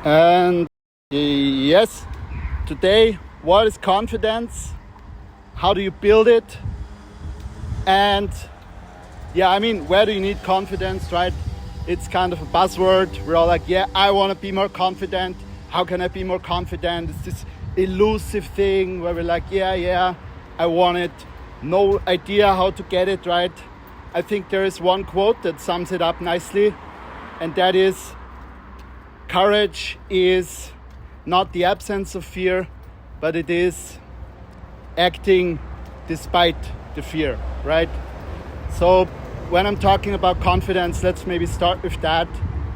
And yes, today, what is confidence? How do you build it? And yeah, I mean, where do you need confidence, right? It's kind of a buzzword. We're all like, yeah, I want to be more confident. How can I be more confident? It's this elusive thing where we're like, yeah, I want it. No idea how to get it, right? I think there is one quote that sums it up nicely, and that is, courage is not the absence of fear, but it is acting despite the fear, right? So when I'm talking about confidence, let's maybe start with that.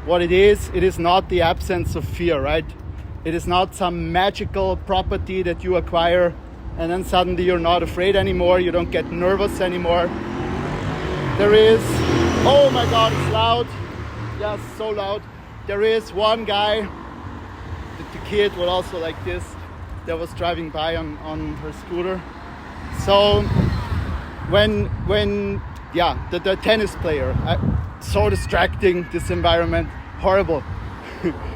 What it is not the absence of fear, right? It is not some magical property that you acquire and then suddenly you're not afraid anymore, you don't get nervous anymore. There is, oh my God, it's loud. Yeah, so loud. There is one guy, the kid was also like this, that was driving by on her scooter. So when the tennis player, so distracting, this environment, horrible.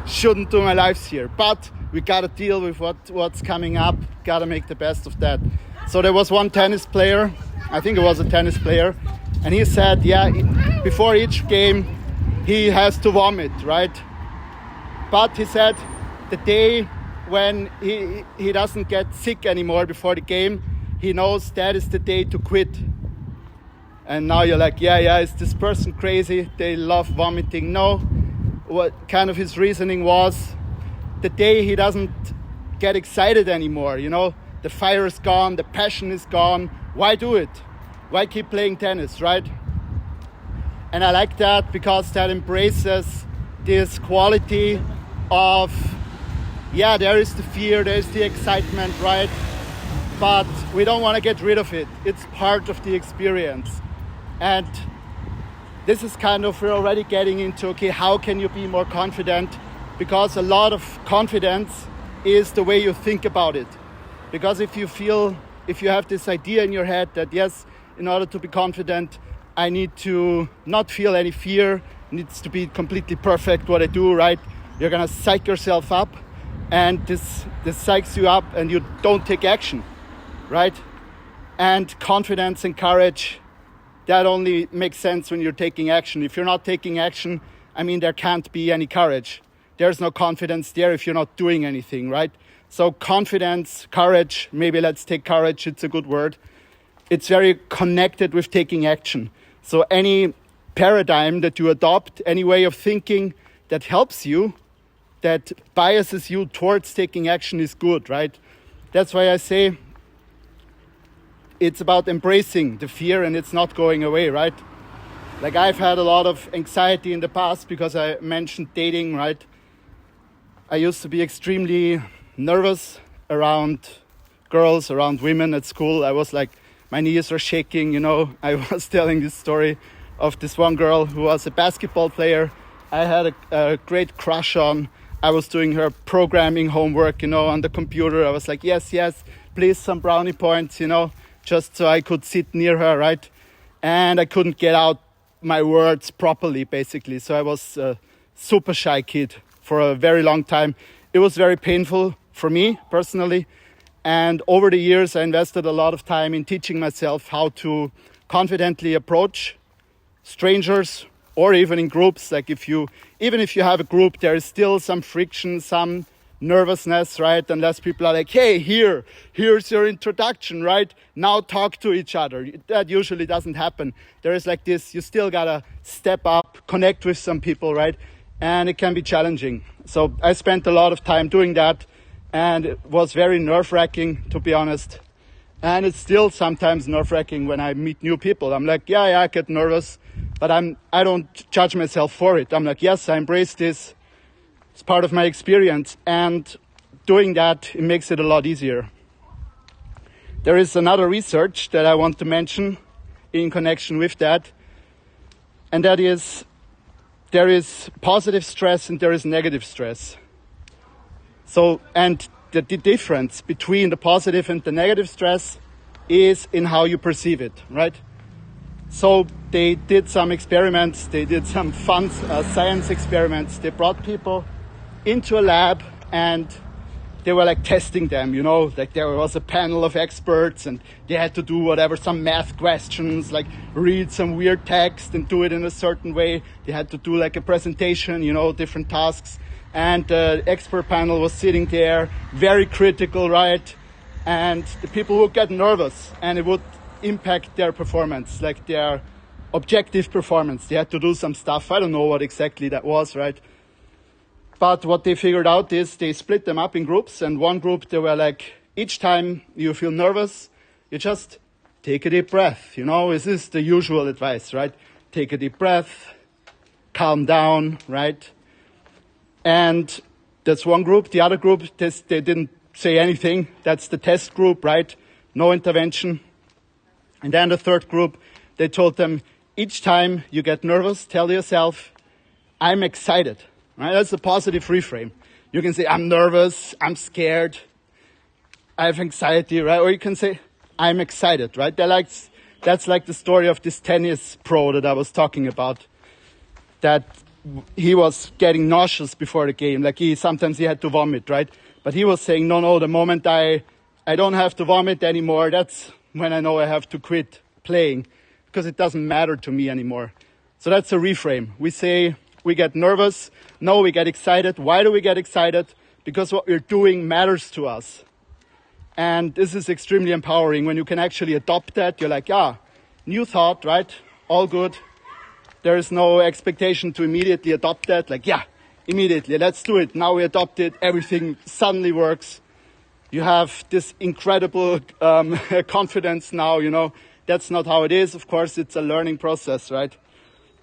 Shouldn't do my lives here, but we gotta deal with what's coming up, gotta make the best of that. So there was one tennis player, I think it was a tennis player, and he said, before each game he has to vomit, right? But he said the day when he doesn't get sick anymore before the game, he knows that is the day to quit. And now you're like, is this person crazy? They love vomiting. No, what kind of his reasoning was, the day he doesn't get excited anymore, the fire is gone, the passion is gone, why do it? Why keep playing tennis, right? And I like that because that embraces this quality of, there is the fear, there is the excitement, right? But we don't want to get rid of it. It's part of the experience. And this is kind of, we're already getting into, okay, how can you be more confident? Because a lot of confidence is the way you think about it. Because if you have this idea in your head that, yes, in order to be confident, I need to not feel any fear, it needs to be completely perfect what I do, right? You're gonna psych yourself up, and this psychs you up and you don't take action, right? And confidence and courage, that only makes sense when you're taking action. If you're not taking action, I mean, there can't be any courage. There's no confidence there if you're not doing anything, right? So confidence, courage, maybe let's take courage, it's a good word. It's very connected with taking action. So any paradigm that you adopt, any way of thinking that helps you, that biases you towards taking action is good, right? That's why I say it's about embracing the fear and it's not going away, right? Like I've had a lot of anxiety in the past because I mentioned dating, right? I used to be extremely nervous around girls, around women at school. I was like, my knees are shaking, I was telling this story of this one girl who was a basketball player. I had a great crush on. I was doing her programming homework, on the computer. I was like, yes, please, some brownie points, just so I could sit near her, right? And I couldn't get out my words properly, basically. So I was a super shy kid for a very long time. It was very painful for me personally. And over the years, I invested a lot of time in teaching myself how to confidently approach strangers or even in groups. Like even if you have a group, there is still some friction, some nervousness, right? Unless people are like, hey, here's your introduction, right? Now talk to each other. That usually doesn't happen. There is like this, you still gotta step up, connect with some people, right? And it can be challenging. So I spent a lot of time doing that. And it was very nerve-wracking, to be honest. And it's still sometimes nerve-wracking when I meet new people. I'm like, I get nervous, but I don't judge myself for it. I'm like, yes, I embrace this. It's part of my experience. And doing that, it makes it a lot easier. There is another research that I want to mention in connection with that. And that is, there is positive stress and there is negative stress. So, and the difference between the positive and the negative stress is in how you perceive it, right? So they did some experiments, they did some fun science experiments. They brought people into a lab and they were like testing them, you know, like there was a panel of experts and they had to do whatever, some math questions, like read some weird text and do it in a certain way. They had to do like a presentation, you know, different tasks. And the expert panel was sitting there, very critical, right? And the people would get nervous and it would impact their performance, like their objective performance. They had to do some stuff. I don't know what exactly that was, right? But what they figured out is they split them up in groups, and one group, they were like, each time you feel nervous, you just take a deep breath. You know, this is the usual advice, right? Take a deep breath, calm down, right? And that's one group. The other group, they didn't say anything. That's the test group, right? No intervention. And then the third group, they told them, each time you get nervous, tell yourself, I'm excited. Right? That's a positive reframe. You can say, I'm nervous, I'm scared, I have anxiety, right? Or you can say, I'm excited, right? That's like the story of this tennis pro that I was talking about, that he was getting nauseous before the game. Like sometimes he had to vomit, right? But he was saying, no, the moment I don't have to vomit anymore, that's when I know I have to quit playing because it doesn't matter to me anymore. So that's a reframe. We say, we get nervous. No, we get excited. Why do we get excited? Because what we're doing matters to us. And this is extremely empowering when you can actually adopt that. You're like, yeah, new thought, right? All good. There is no expectation to immediately adopt that. Like, yeah, immediately, let's do it. Now we adopt it. Everything suddenly works. You have this incredible confidence now, you know. That's not how it is. Of course, it's a learning process, right?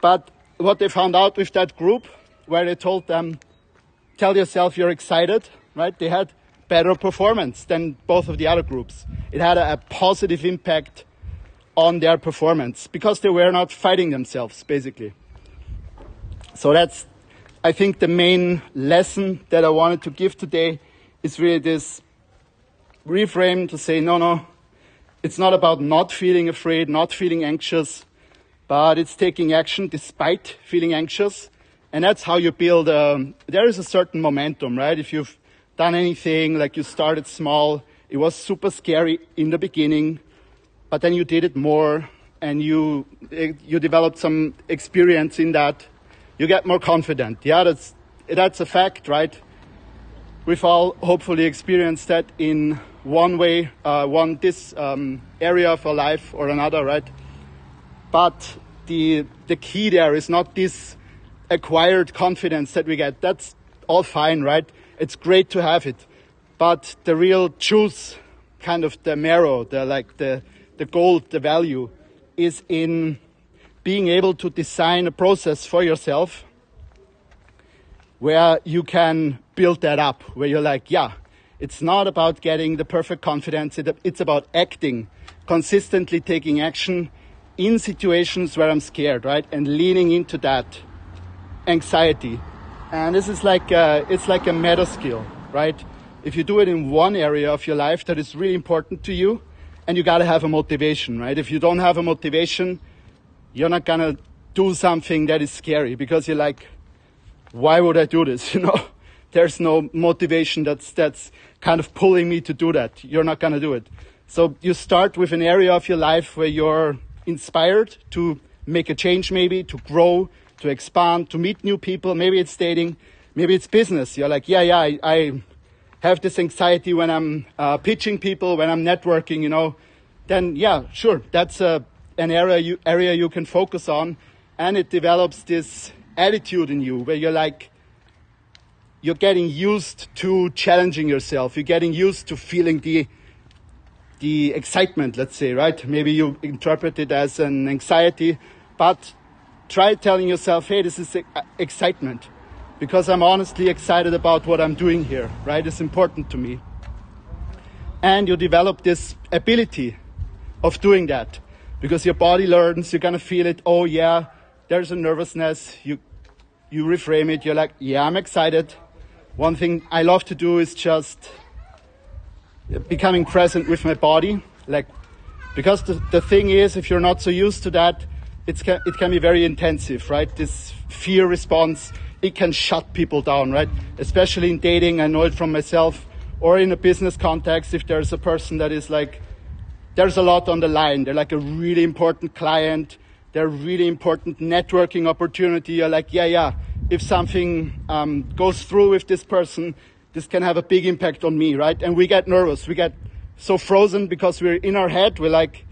But what they found out with that group, where they told them, tell yourself you're excited, right? They had better performance than both of the other groups. It had a positive impact on their performance because they were not fighting themselves, basically. So that's, I think, the main lesson that I wanted to give today is really this reframe to say, no, it's not about not feeling afraid, not feeling anxious, but it's taking action despite feeling anxious. And that's how you build, there is a certain momentum, right? If you've done anything, like you started small, it was super scary in the beginning, but then you did it more and you developed some experience in that, you get more confident. Yeah, that's a fact, right? We've all hopefully experienced that in one way, this area of our life or another, right? But the key there is not this acquired confidence that we get. That's all fine, right? It's great to have it. But the real juice, kind of the marrow, the gold, the value, is in being able to design a process for yourself where you can build that up, where you're like, yeah, it's not about getting the perfect confidence. It's about acting, consistently taking action in situations where I'm scared, right? And leaning into that anxiety. And this is like, it's like a meta skill, right? If you do it in one area of your life that is really important to you, and you gotta have a motivation, right? If you don't have a motivation, you're not gonna do something that is scary because you're like, why would I do this? You know, there's no motivation that's kind of pulling me to do that. You're not gonna do it. So you start with an area of your life where you're inspired to make a change, maybe to grow, to expand, to meet new people. Maybe it's dating, maybe it's business. You're like, I have this anxiety when I'm pitching people, when I'm networking, you know. Then yeah, sure, that's an area you can focus on, and it develops this attitude in you where you're like, you're getting used to challenging yourself. You're getting used to feeling the excitement, let's say, right? Maybe you interpret it as an anxiety, but try telling yourself, hey, this is excitement because I'm honestly excited about what I'm doing here, right? It's important to me. And you develop this ability of doing that because your body learns, you're going to feel it. Oh yeah, there's a nervousness. You reframe it. You're like, yeah, I'm excited. One thing I love to do is just becoming present with my body, like, because the thing is, if you're not so used to that, it can be very intensive, right? This fear response, it can shut people down, right? Especially in dating, I know it from myself, or in a business context, if there's a person that is like, there's a lot on the line. They're like a really important client. They're a really important networking opportunity. You're like, yeah, if something goes through with this person, this can have a big impact on me, right? And we get nervous. We get so frozen because we're in our head. We're like,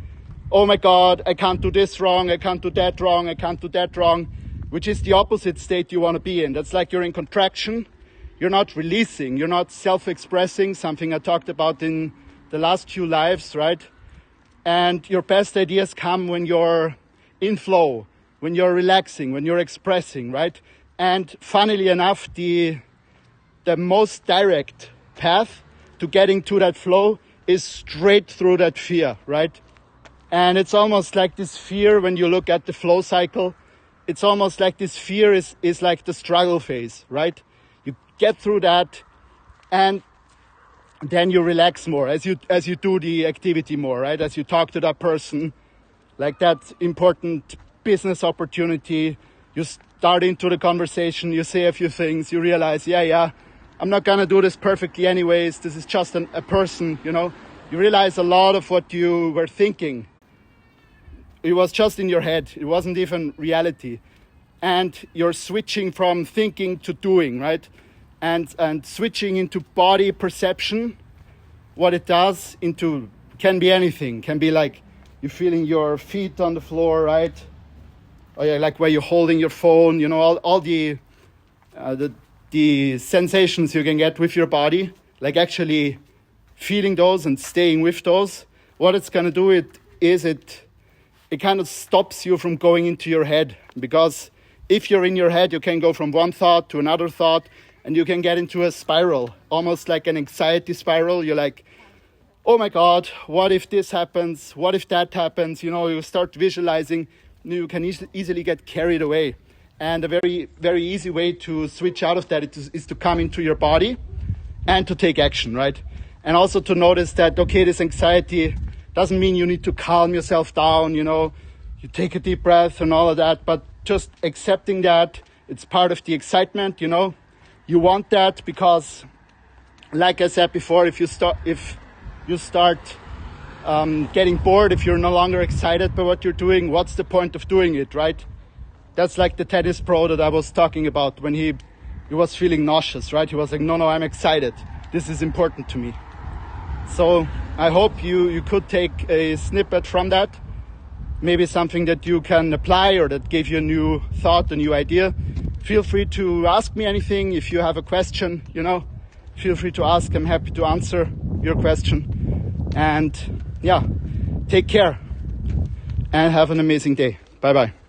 oh my God, I can't do this wrong. I can't do that wrong. I can't do that wrong, which is the opposite state you want to be in. That's like you're in contraction. You're not releasing. You're not self-expressing, something I talked about in the last few lives, right? And your best ideas come when you're in flow, when you're relaxing, when you're expressing, right? And funnily enough, the most direct path to getting to that flow is straight through that fear, right? And it's almost like this fear, when you look at the flow cycle, it's almost like this fear is like the struggle phase, right? You get through that, and then you relax more as you do the activity more, right? As you talk to that person, like that important business opportunity, you start into the conversation, you say a few things, you realize, yeah, I'm not gonna do this perfectly anyways, this is just a person, you know? You realize a lot of what you were thinking, it was just in your head, it wasn't even reality. And you're switching from thinking to doing, right? And switching into body perception, what it does into, can be anything, can be like you're feeling your feet on the floor, right? Or yeah, like where you're holding your phone, you know, all the sensations you can get with your body, like actually feeling those and staying with those. What it's gonna do it kind of stops you from going into your head, because if you're in your head, you can go from one thought to another thought, and you can get into a spiral, almost like an anxiety spiral. You're like, oh my God, what if this happens? What if that happens? You know, you start visualizing, you can easily get carried away. And a very, very easy way to switch out of that is to come into your body and to take action, right? And also to notice that, okay, this anxiety doesn't mean you need to calm yourself down, you know, you take a deep breath and all of that, but just accepting that it's part of the excitement, you know. You want that because, like I said before, if you start getting bored, if you're no longer excited by what you're doing, what's the point of doing it, right? That's like the tennis pro that I was talking about when he was feeling nauseous, right? He was like, no, I'm excited. This is important to me. So I hope you could take a snippet from that. Maybe something that you can apply or that gave you a new thought, a new idea. Feel free to ask me anything. If you have a question, you know, feel free to ask. I'm happy to answer your question. And yeah, take care and have an amazing day. Bye-bye.